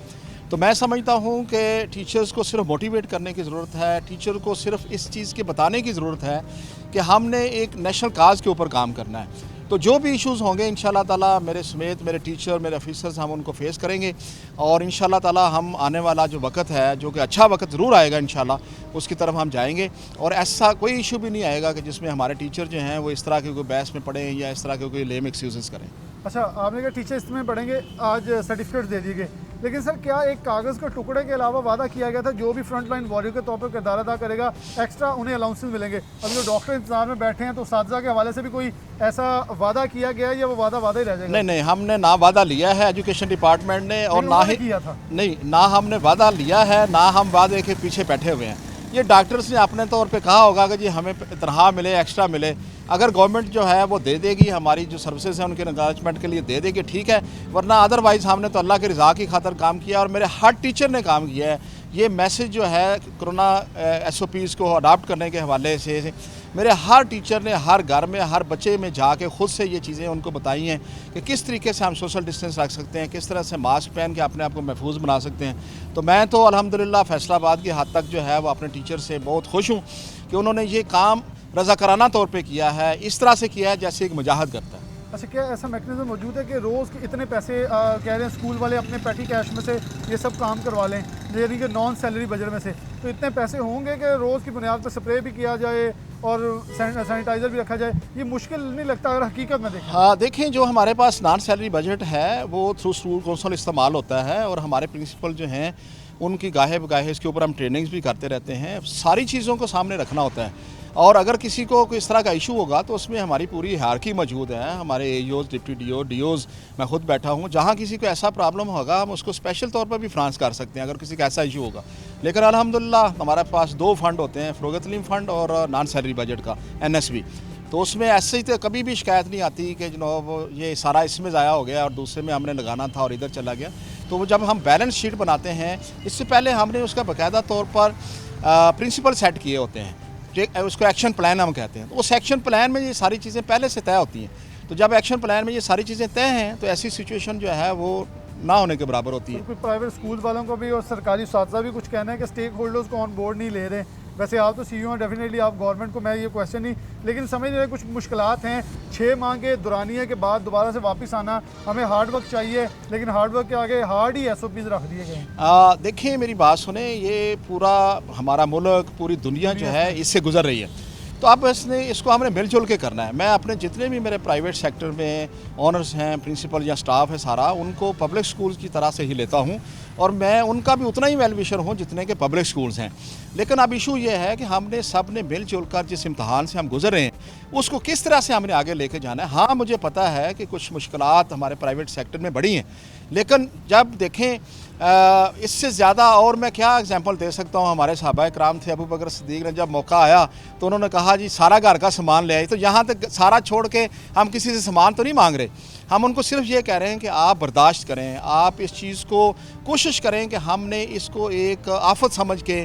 तो मैं समझता हूँ कि टीचर्स को सिर्फ मोटिवेट करने की ज़रूरत है, टीचर को सिर्फ इस चीज़ के बताने की ज़रूरत है कि हमने एक नेशनल काज के ऊपर काम करना है। तो जो भी इश्यूज़ होंगे इंशाल्लाह ताला मेरे समेत मेरे टीचर, मेरे ऑफिसर्स हम उनको फेस करेंगे, और इंशाल्लाह ताला हम आने वाला जो वक्त है जो कि अच्छा वक्त ज़रूर आएगा इंशाल्लाह उसकी तरफ हम जाएंगे, और ऐसा कोई इशू भी नहीं आएगा कि जिसमें हमारे टीचर जो हैं वो इस तरह के कोई बहस में पढ़ें या इस तरह के कोई लेम एक्सक्यूज़ करें। अच्छा, आपने कहा टीचर इसमें पढ़ेंगे, आज सर्टिफिकेट दे दिए गए, लेकिन सर क्या एक कागज़ के टुकड़े के अलावा वादा किया गया था जो भी फ्रंट लाइन वॉरियर के तौर पर किरदार अदा करेगा एक्स्ट्रा उन्हें अलाउंसेस मिलेंगे? अभी जो डॉक्टर इंतजार में बैठे हैं तो उस्ताद के हवाले से भी कोई ऐसा वादा किया गया या वो वादा ही रह जाएगा? नहीं, हमने ना वादा लिया है एजुकेशन डिपार्टमेंट ने, और ना ही किया था। नहीं, ना हमने वादा लिया है, ना हम वादे के पीछे बैठे हुए हैं। ये डॉक्टर्स ने अपने तौर पे कहा होगा कि जी हमें तनख्वाह मिले, एक्स्ट्रा मिले। अगर गवर्नमेंट जो है वो दे देगी, हमारी जो सर्विसेज हैं उनके एनकरेजमेंट के लिए दे देगी, ठीक है, वरना अदरवाइज़ हमने तो अल्लाह की रज़ा की खातर काम किया, और मेरे हर टीचर ने काम किया है। ये मैसेज जो है कोरोना SOPs को अडाप्ट करने के हवाले से मेरे हर टीचर ने हर घर में, हर बच्चे में जाके ख़ुद से ये चीज़ें उनको बताई हैं कि किस तरीके से हम सोशल डिस्टेंस रख सकते हैं, किस तरह से मास्क पहन के अपने आप को महफूज बना सकते हैं। तो मैं तो अल्हम्दुलिल्लाह फैसलाबाद की हद तक जो है वो अपने टीचर से बहुत खुश हूँ कि उन्होंने ये काम रज़ाकाराना तौर पे किया है, इस तरह से किया है जैसे एक मुजाहिद करता है। अच्छा, क्या ऐसा मैकेनिज्म मौजूद है कि रोज़ के इतने पैसे कह रहे हैं स्कूल वाले अपने पेटी कैश में से ये सब काम करवा लें, यानी कि नॉन सैलरी बजट में से, तो इतने पैसे होंगे कि रोज़ की बुनियाद पर स्प्रे भी किया जाए और सैनिटाइज़र भी रखा जाए? ये मुश्किल नहीं लगता अगर हकीकत में देखें? हाँ, देखें जो हमारे पास नॉन सैलरी बजट है वो थ्रू स्कूल कौंसल इस्तेमाल होता है, और हमारे प्रिंसिपल जो हैं उनकी गाहे बगाहे इसके ऊपर हम ट्रेनिंग्स भी करते रहते हैं। सारी चीज़ों को सामने रखना होता है, और अगर किसी को कोई इस तरह का इशू होगा तो उसमें हमारी पूरी हायरार्की मौजूद है। हमारे AEOs, डिप्टी DOs, मैं खुद बैठा हूँ, जहाँ किसी को ऐसा प्रॉब्लम होगा हम उसको स्पेशल तौर पर भी फ्रांस कर सकते हैं अगर किसी का ऐसा इशू होगा। लेकिन अल्हम्दुलिल्लाह हमारे पास 2 फंड होते हैं, फ़रोग़ तलीम फ़ंड और नॉन सैलरी बजट का NSB। तो उसमें ऐसे ही तो कभी भी शिकायत नहीं आती कि जनाब ये सारा इसमें ज़ाया हो गया और दूसरे में हमने लगाना था और इधर चला गया। तो वो जब हम बैलेंस शीट बनाते हैं इससे पहले हमने उसका बाकायदा तौर पर प्रिंसिपल सेट किए होते हैं, उसको एक्शन प्लान हम कहते हैं। तो उस एक्शन प्लान में ये सारी चीज़ें पहले से तय होती हैं। तो जब एक्शन प्लान में ये सारी चीज़ें तय हैं तो ऐसी सिचुएशन जो है वो ना होने के बराबर होती है। कुछ प्राइवेट स्कूल वालों को भी और सरकारी उस्ताद भी कुछ कहना है कि स्टेक होल्डर्स को ऑन बोर्ड नहीं ले रहे। वैसे आप तो CEO हैं, डेफिनेटली आप गवर्नमेंट को, मैं ये क्वेश्चन नहीं, लेकिन समझ रहे कुछ मुश्किलात हैं। 6 माह के दुरानिया के बाद दोबारा से वापस आना, हमें हार्ड वर्क चाहिए, लेकिन हार्ड वर्क के आगे हार्ड ही SOPs रख दिए गए हैं। देखिए मेरी बात सुने, ये पूरा हमारा मुल्क, पूरी दुनिया जो है इससे गुजर रही है। तो अब इसको हमने मिलजुल के करना है। मैं अपने जितने भी मेरे प्राइवेट सेक्टर में ऑनर्स हैं, प्रिंसिपल या स्टाफ है सारा, उनको पब्लिक स्कूल्स की तरह से ही लेता हूँ, और मैं उनका भी उतना ही वेल विशर हूँ जितने के पब्लिक स्कूल्स हैं। लेकिन अब इशू ये है कि हमने सब ने मिलजुल कर जिस इम्तहान से हम गुजर रहे हैं उसको किस तरह से हमने आगे लेके जाना है। हाँ, मुझे पता है कि कुछ मुश्किलात हमारे प्राइवेट सेक्टर में बड़ी हैं, लेकिन जब देखें इससे ज़्यादा और मैं क्या एग्जांपल दे सकता हूँ। हमारे सहाबा कराम थे, अबू बकर सिद्दीक ने जब मौका आया तो उन्होंने कहा जी सारा घर का सामान ले आई। तो यहाँ तक सारा छोड़ के हम किसी से सामान तो नहीं मांग रहे, हम उनको सिर्फ ये कह रहे हैं कि आप बर्दाश्त करें, आप इस चीज़ को कोशिश करें कि हमने इसको एक आफत समझ के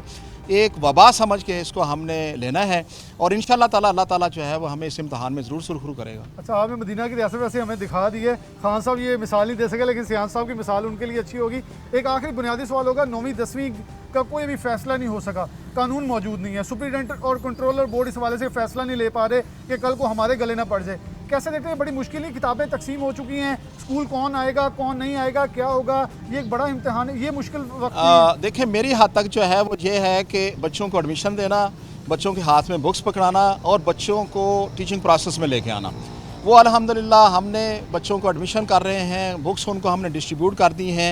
एक वबा समझ के इसको हमने लेना है और इंशाल्लाह ताला अल्लाह ताला जो है वो हमें इस इम्तहान में ज़रूर सुरखरू करेगा। अच्छा, आपने मदीना की रियासत वैसे हमें दिखा दी है, खान साहब ये मिसाल नहीं दे सके, लेकिन सियान साहब की मिसाल उनके लिए अच्छी होगी। एक आखिरी बुनियादी सवाल होगा, 9वीं 10वीं का कोई भी फैसला नहीं हो सका, कानून मौजूद नहीं है, सुप्रीटेंडेंट और कंट्रोलर बोर्ड इस हवाले से फैसला नहीं ले पा रहे कि कल को हमारे गले ना पड़ जाए। कैसे देखते हैं, बड़ी मुश्किल ही किताबें तकसीम हो चुकी हैं, स्कूल कौन आएगा कौन नहीं आएगा, क्या होगा, ये एक बड़ा इम्तहान है, ये मुश्किल वक्त देखिए मेरी हद तक जो है वो ये है कि बच्चों को एडमिशन देना, बच्चों के हाथ में बुक्स पकड़ाना और बच्चों को टीचिंग प्रोसेस में लेके आना। वो अल्हम्दुलिल्लाह हमने बच्चों को एडमिशन कर रहे हैं, बुक्स उनको हमने डिस्ट्रीब्यूट कर दी हैं।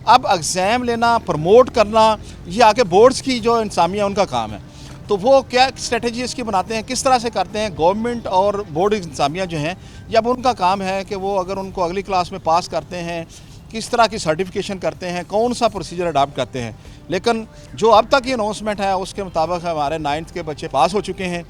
अब एग्ज़ाम लेना, प्रमोट करना, ये आके बोर्ड्स की जो इंतज़ामिया उनका काम है। तो वो क्या स्ट्रेटजी इसकी बनाते हैं, किस तरह से करते हैं, गवर्नमेंट और बोर्ड इंतज़ामिया जो हैं, जब उनका काम है कि वो अगर उनको अगली क्लास में पास करते हैं, किस तरह की सर्टिफिकेशन करते हैं, कौन सा प्रोसीजर अडॉप्ट करते हैं। लेकिन जो अब तक ये अनाउंसमेंट है उसके मुताबिक हमारे 9th के बच्चे पास हो चुके हैं,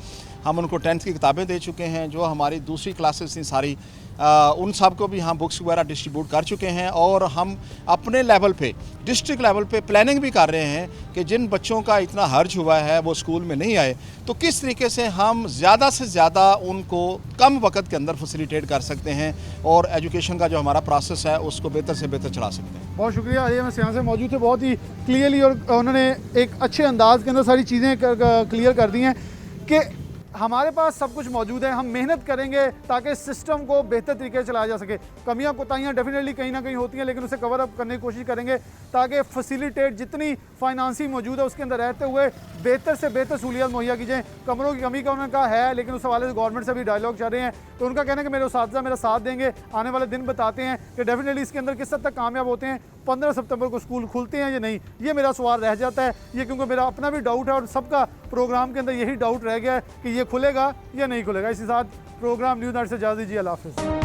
हम उनको 10th की किताबें दे चुके हैं, जो हमारी दूसरी क्लासेस थी सारी उन सब को भी हम बुक्स वगैरह डिस्ट्रीब्यूट कर चुके हैं और हम अपने लेवल पे, डिस्ट्रिक्ट लेवल पे प्लानिंग भी कर रहे हैं कि जिन बच्चों का इतना हर्ज हुआ है वो स्कूल में नहीं आए, तो किस तरीके से हम ज़्यादा से ज़्यादा उनको कम वक्त के अंदर फैसिलिटेट कर सकते हैं और एजुकेशन का जो हमारा प्रोसेस है उसको बेहतर से बेहतर चला सकते हैं। बहुत शुक्रिया। ये मैं यहाँ से मौजूद थे, बहुत ही क्लियरली और उन्होंने एक अच्छे अंदाज के अंदर सारी चीज़ें क्लियर कर दी हैं कि हमारे पास सब कुछ मौजूद है, हम मेहनत करेंगे ताकि सिस्टम को बेहतर तरीके से चलाया जा सके। कमियां कोताहियां डेफिनेटली कहीं ना कहीं होती हैं, लेकिन उसे कवर अप करने की कोशिश करेंगे ताकि फैसिलिटेट जितनी फाइनेंसिंग मौजूद है उसके अंदर रहते हुए बेहतर से बेहतर सहूलियत मुहैया की जाए। कमरों की कमी का उन्होंने कहा है, लेकिन उस हवाले से गवर्नमेंट से भी डायलॉग चल रहे हैं, तो उनका कहना है कि मेरे उस्ताद मेरा साथ देंगे, आने वाले दिन बताते हैं कि डेफिनेटली इसके अंदर किस हद तक कामयाब होते हैं। 15 सितंबर को स्कूल खुलते हैं या नहीं, ये मेरा सवाल रह जाता है, ये क्योंकि मेरा अपना भी डाउट है और सबका प्रोग्राम के अंदर यही डाउट रह गया है कि ये खुलेगा या नहीं खुलेगा। इसी साथ प्रोग्राम न्यूज़ नाइट से इजाज़त दीजिए, अल्लाह हाफ़िज़।